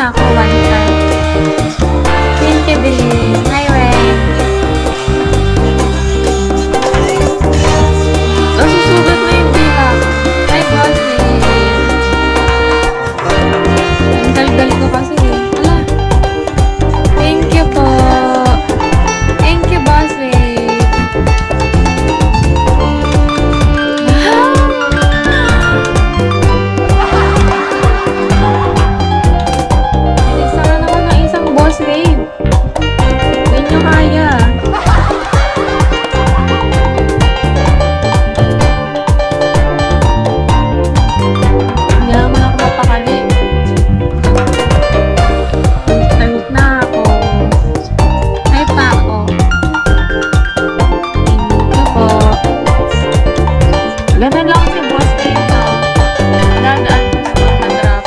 na ako one time. Thank you, Billy. Hi, Ren. Nasusugat na yung dila. Hi, Bossy. Ang gal-gal ko kasi. Ala. Thank you po. Thank you, Bossy. Wave. Hindi nyo kaya. Hindi naman ako mapakali. Talit na ako. Hi pa ako. Thank you po. Ganun lang si Boss Wave, no? Dadaan ko sa pag-drop.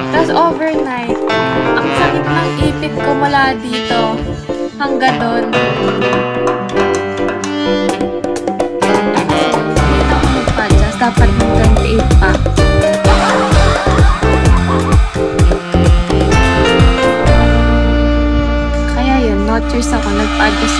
Tapos overnight, ang sakit ng ipit ko mula dito hanggang doon. Dito ako magpa-adjust. Dapat yung 28 pa. Kaya yun, no choice ako. Nagpa-adjust ako.